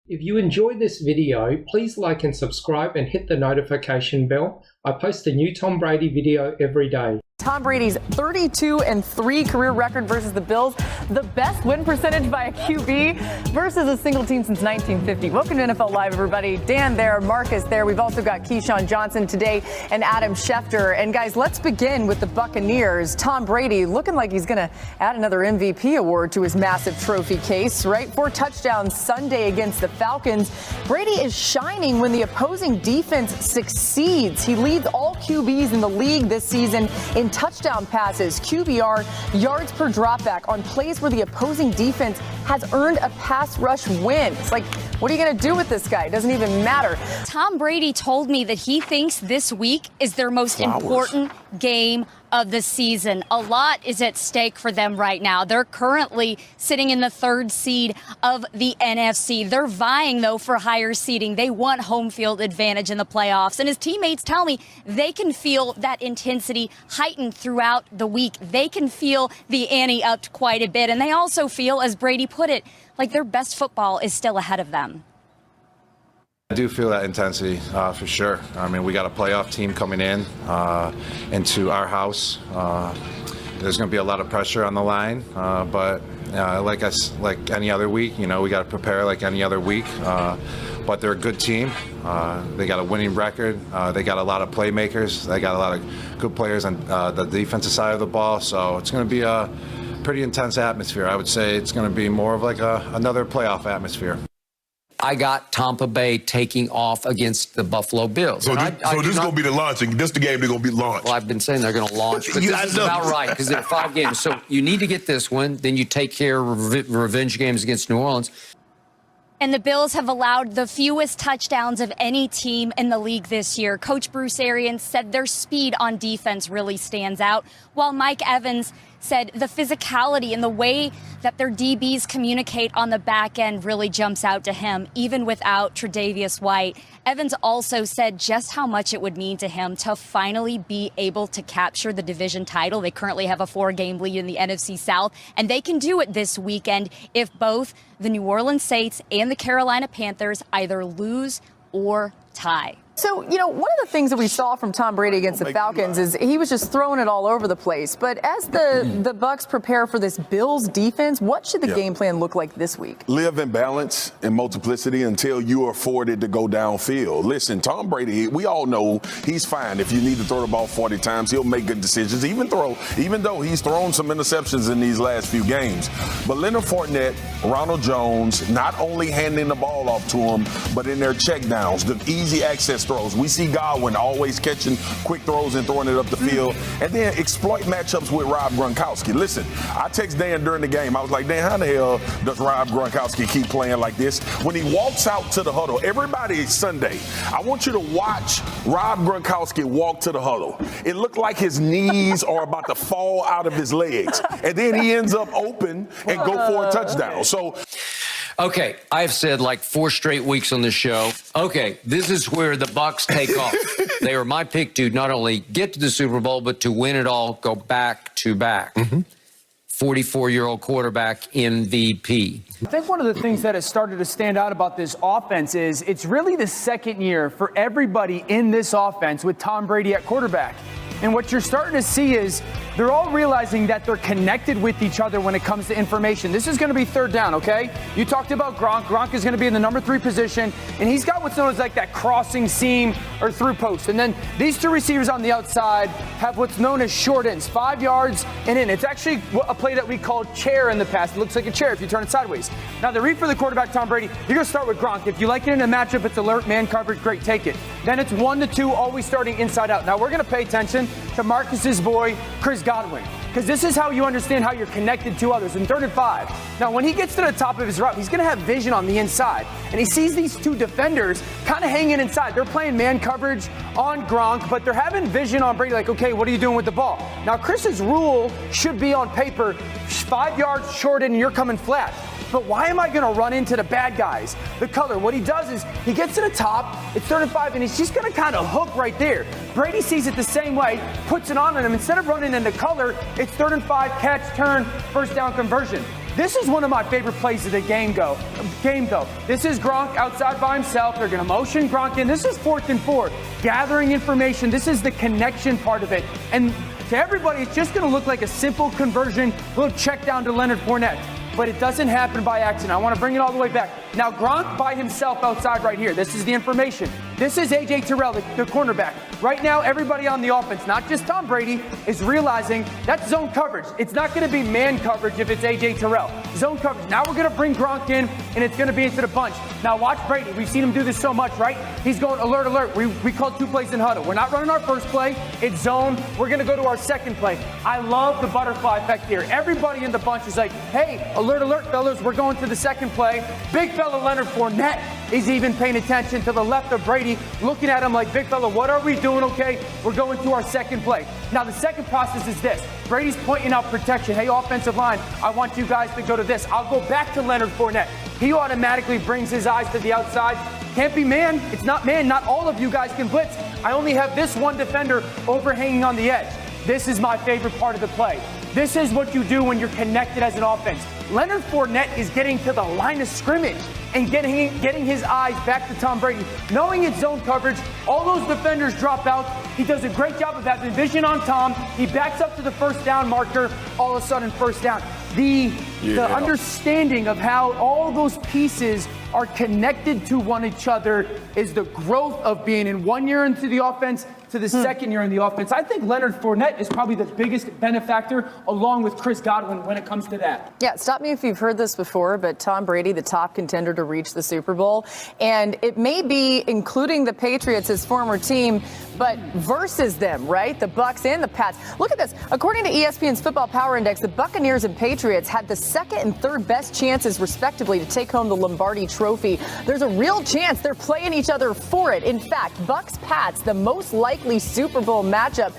If you enjoyed this video, please like and subscribe and hit the notification bell. I post a new Tom Brady video every day. Tom Brady's 32-3 career record versus the Bills, the best win percentage by a QB versus a single team since 1950. Welcome to NFL Live, everybody. Dan there, Marcus there. We've also got Keyshawn Johnson today and Adam Schefter. And guys, let's begin with the Buccaneers. Tom Brady looking like he's going to add another MVP award to his massive trophy case, right? 4 touchdowns Sunday against the Falcons. Brady is shining when the opposing defense succeeds. He leads all QBs in the league this season in touchdown passes, QBR, yards per dropback on plays where the opposing defense has earned a pass rush win. It's like, what are you going to do with this guy? It doesn't even matter. Tom Brady told me that he thinks this week is their most important game of the season. A lot is at stake for them right now. They're currently sitting in the 3rd seed of the NFC. They're vying, though, for higher seeding. They want home field advantage in the playoffs. And his teammates tell me they can feel that intensity heightened throughout the week. They can feel the ante upped quite a bit. And they also feel, as Brady put it, like their best football is still ahead of them. I do feel that intensity for sure. I mean, we got a playoff team coming in into our house. There's going to be a lot of pressure on the line, but like any other week, you know, we got to prepare like any other week. But they're a good team. They got a winning record. They got a lot of playmakers. They got a lot of good players on the defensive side of the ball. So it's going to be a pretty intense atmosphere. I would say it's going to be more of like another playoff atmosphere. I got Tampa Bay taking off against the Buffalo Bills. So this is going to be the launching. This is the game they're going to be launched. Well, I've been saying they're going to launch, but this is about right because there are 5 games. So you need to get this one. Then you take care of revenge games against New Orleans. And the Bills have allowed the fewest touchdowns of any team in the league this year. Coach Broussard said their speed on defense really stands out, while Mike Evans said the physicality and the way that their DBs communicate on the back end really jumps out to him, even without Tre'Davious White. Evans also said just how much it would mean to him to finally be able to capture the division title. They currently have a 4-game lead in the NFC South, and they can do it this weekend if both the New Orleans Saints and the Carolina Panthers either lose or tie. So, you know, one of the things that we saw from Tom Brady against the Falcons is he was just throwing it all over the place. But as the Bucs prepare for this Bills defense, what should the game plan look like this week? Live in balance and multiplicity until you are afforded to go downfield. Listen, Tom Brady, we all know he's fine. If you need to throw the ball 40 times, he'll make good decisions, even though he's thrown some interceptions in these last few games. But Leonard Fournette, Ronald Jones, not only handing the ball off to him, but in their checkdowns, the easy access throws. We see Godwin always catching quick throws and throwing it up the field, and then exploit matchups with Rob Gronkowski. Listen, I text Dan during the game. I was like, Dan, how the hell does Rob Gronkowski keep playing like this? When he walks out to the huddle, everybody Sunday, I want you to watch Rob Gronkowski walk to the huddle. It looked like his knees are about to fall out of his legs, and then he ends up open and go for a touchdown. So. Okay, I've said like 4 straight weeks on this show. Okay, this is where the Bucs take off. They are my pick to not only get to the Super Bowl, but to win it all, go back to back. 44-year-old quarterback MVP. I think one of the things that has started to stand out about this offense is it's really the second year for everybody in this offense with Tom Brady at quarterback. And what you're starting to see is they're all realizing that they're connected with each other when it comes to information. This is going to be 3rd down, okay? You talked about Gronk. Gronk is going to be in the number 3 position, and he's got what's known as like that crossing seam or through post. And then these 2 receivers on the outside have what's known as short ends, 5 yards and in. It's actually a play that we called chair in the past. It looks like a chair if you turn it sideways. Now, the read for the quarterback, Tom Brady, you're going to start with Gronk. If you like it in a matchup, it's alert, man coverage, great, take it. Then it's 1 to 2, always starting inside out. Now, we're going to pay attention to Marcus's boy, Chris Godwin, because this is how you understand how you're connected to others. In 3rd and 5, now when he gets to the top of his route, he's going to have vision on the inside, and he sees these 2 defenders kind of hanging inside. They're playing man coverage on Gronk, but they're having vision on Brady, like, okay, what are you doing with the ball? Now, Chris's rule should be on paper, 5 yards short and you're coming flat. But why am I going to run into the bad guys? The color, what he does is he gets to the top, it's 3rd and 5, and he's just going to kind of hook right there. Brady sees it the same way, puts it on him. Instead of running into color, it's 3rd and 5, catch, turn, 1st down conversion. This is one of my favorite plays of the game, though. This is Gronk outside by himself. They're going to motion Gronk in. This is 4th and 4. Gathering information. This is the connection part of it. And to everybody, it's just going to look like a simple conversion, little check down to Leonard Fournette. But it doesn't happen by accident. I want to bring it all the way back. Now, Gronk by himself outside right here. This is the information. This is A.J. Terrell, the cornerback. Right now, everybody on the offense, not just Tom Brady, is realizing that's zone coverage. It's not going to be man coverage if it's A.J. Terrell. Zone coverage. Now we're going to bring Gronk in, and it's going to be into the bunch. Now watch Brady. We've seen him do this so much, right? He's going alert, alert. We called 2 plays in huddle. We're not running our first play. It's zone. We're going to go to our second play. I love the butterfly effect here. Everybody in the bunch is like, hey, alert, alert, fellas. We're going to the second play. Big fella Leonard Fournette is even paying attention to the left of Brady, looking at him like, big fella, what are we doing? Okay, we're going to our second play. Now, the second process is this. Brady's pointing out protection. Hey, offensive line, I want you guys to go to this. I'll go back to Leonard Fournette. He automatically brings his eyes to the outside. Can't be man. It's not man. Not all of you guys can blitz. I only have this one defender overhanging on the edge. This is my favorite part of the play. This is what you do when you're connected as an offense. Leonard Fournette is getting to the line of scrimmage and getting his eyes back to Tom Brady. Knowing it's zone coverage, all those defenders drop out. He does a great job of having vision on Tom. He backs up to the first down marker. All of a sudden, first down. The understanding of how all those pieces are connected to one another is the growth of being in 1 year into the offense to the second year in the offense. I think Leonard Fournette is probably the biggest benefactor along with Chris Godwin when it comes to that. Yeah, stop me if you've heard this before, but Tom Brady, the top contender to reach the Super Bowl. And it may be including the Patriots, his former team, but versus them, right? The Bucs and the Pats. Look at this. According to ESPN's Football Power Index, the Buccaneers and Patriots had the second and third best chances, respectively, to take home the Lombardi Trophy. There's a real chance they're playing each other for it. In fact, Bucs-Pats, the most likely Super Bowl matchup.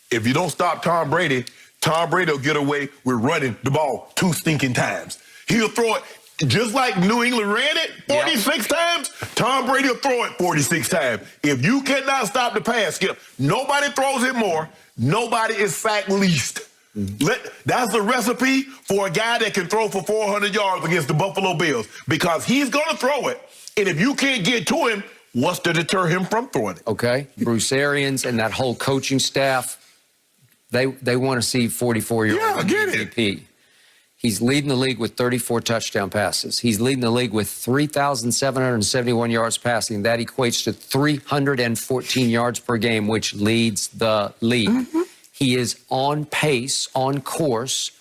If you don't stop Tom Brady will get away with running the ball 2 stinking times. He'll throw it just like New England ran it 46 times. Tom Brady will throw it 46 times. If you cannot stop the pass, Skip, nobody throws it more. Nobody is sacked least. That's the recipe for a guy that can throw for 400 yards against the Buffalo Bills, because he's going to throw it. And if you can't get to him, what's to deter him from throwing it? Okay, Broussarians and that whole coaching staff, they want to see 44-year-old MVP. He's leading the league with 34 touchdown passes. He's leading the league with 3,771 yards passing. That equates to 314 yards per game, which leads the league. He is on pace, on course,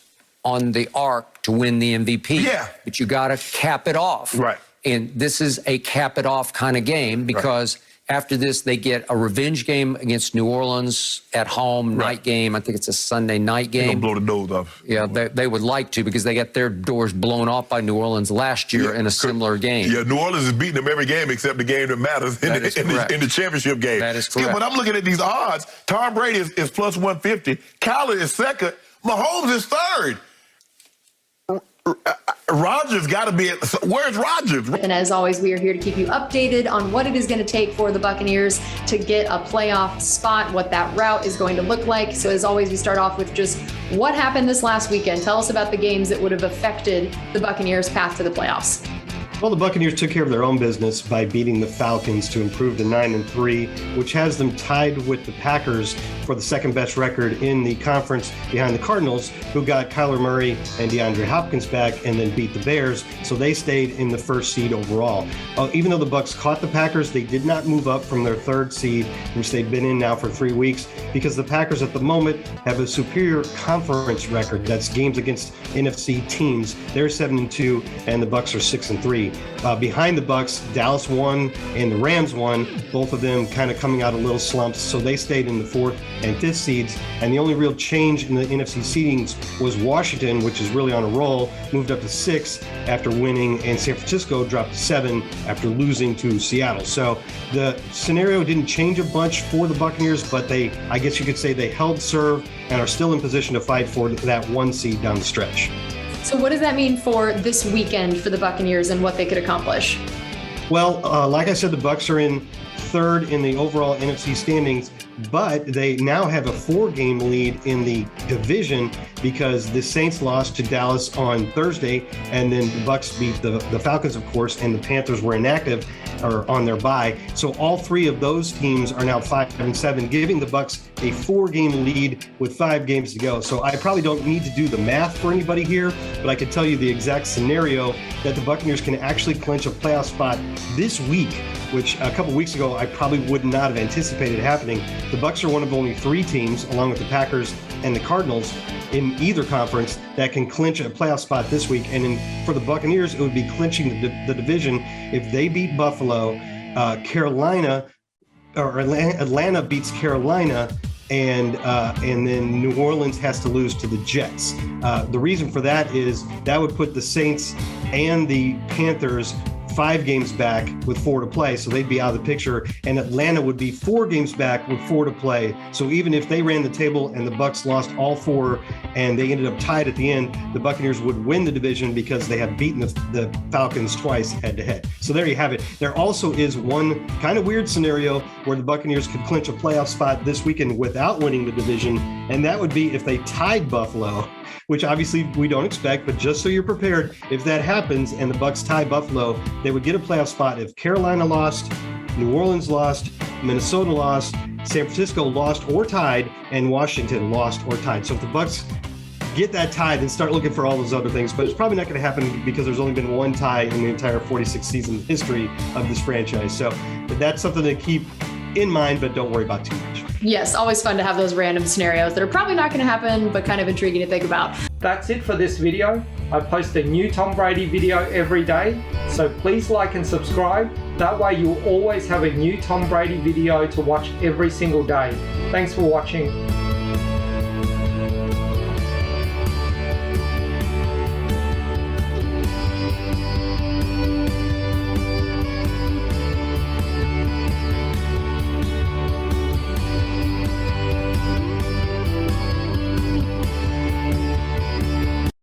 on the arc to win the MVP. Yeah. But you got to cap it off. Right. And this is a cap it off kind of game, because after this, they get a revenge game against New Orleans at home, night game. I think it's a Sunday night game. They're going to blow the doors off. Yeah, they would like to, because they got their doors blown off by New Orleans last year in a similar game. Yeah, New Orleans is beating them every game except the game that matters in the championship game. That is correct. But I'm looking at these odds. Tom Brady is plus 150. Colin is second. Mahomes is third. Rodgers got to be – where's Rodgers? And as always, we are here to keep you updated on what it is going to take for the Buccaneers to get a playoff spot, what that route is going to look like. So as always, we start off with just what happened this last weekend. Tell us about the games that would have affected the Buccaneers' path to the playoffs. Well, the Buccaneers took care of their own business by beating the Falcons to improve to 9-3, which has them tied with the Packers for the second best record in the conference behind the Cardinals, who got Kyler Murray and DeAndre Hopkins back and then beat the Bears. So they stayed in the first seed overall. Even though the Bucs caught the Packers, they did not move up from their third seed, which they've been in now for 3 weeks, because the Packers at the moment have a superior conference record. That's games against NFC teams. They're 7-2, and the Bucs are 6-3. Behind the Bucs, Dallas won and the Rams won, both of them kind of coming out of little slumps, so they stayed in the 4th and 5th seeds. And the only real change in the NFC seedings was Washington, which is really on a roll, moved up to 6 after winning, and San Francisco dropped to 7 after losing to Seattle. So the scenario didn't change a bunch for the Buccaneers, but I guess you could say they held serve and are still in position to fight for that 1 seed down the stretch. So what does that mean for this weekend for the Buccaneers and what they could accomplish? Well, like I said, the Bucs are in 3rd in the overall NFC standings, but they now have a 4-game lead in the division. because the Saints lost to Dallas on Thursday, and then the Bucs beat the Falcons, of course, and the Panthers were inactive or on their bye. So all three of those teams are now 5-7, giving the Bucs a 4-game lead with 5 games to go. So I probably don't need to do the math for anybody here, but I can tell you the exact scenario that the Buccaneers can actually clinch a playoff spot this week, which a couple weeks ago I probably would not have anticipated happening. The Bucs are one of only 3 teams, along with the Packers and the Cardinals, in either conference that can clinch a playoff spot this week. And for the Buccaneers, it would be clinching the division if they beat Buffalo, Carolina, or Atlanta beats Carolina, and then New Orleans has to lose to the Jets. The reason for that is that would put the Saints and the Panthers 5 games back with 4 to play, so they'd be out of the picture, and Atlanta would be 4 games back with 4 to play. So even if they ran the table and the Bucs lost all 4 and they ended up tied at the end, the Buccaneers would win the division because they have beaten the Falcons twice head-to-head. So there you have it. There also is one kind of weird scenario where the Buccaneers could clinch a playoff spot this weekend without winning the division, and that would be if they tied Buffalo, which obviously we don't expect, but just so you're prepared, if that happens and the Bucs tie Buffalo, they would get a playoff spot if Carolina lost, New Orleans lost, Minnesota lost, San Francisco lost or tied, and Washington lost or tied. So if the Bucs get that tie, then start looking for all those other things. But it's probably not going to happen because there's only been 1 tie in the entire 46-season history of this franchise. So that's something to keep in mind, but don't worry about too much. Yes, always fun to have those random scenarios that are probably not going to happen, but kind of intriguing to think about. That's it for this video. I post a new Tom Brady video every day, so please like and subscribe. That way you'll always have a new Tom Brady video to watch every single day. Thanks for watching.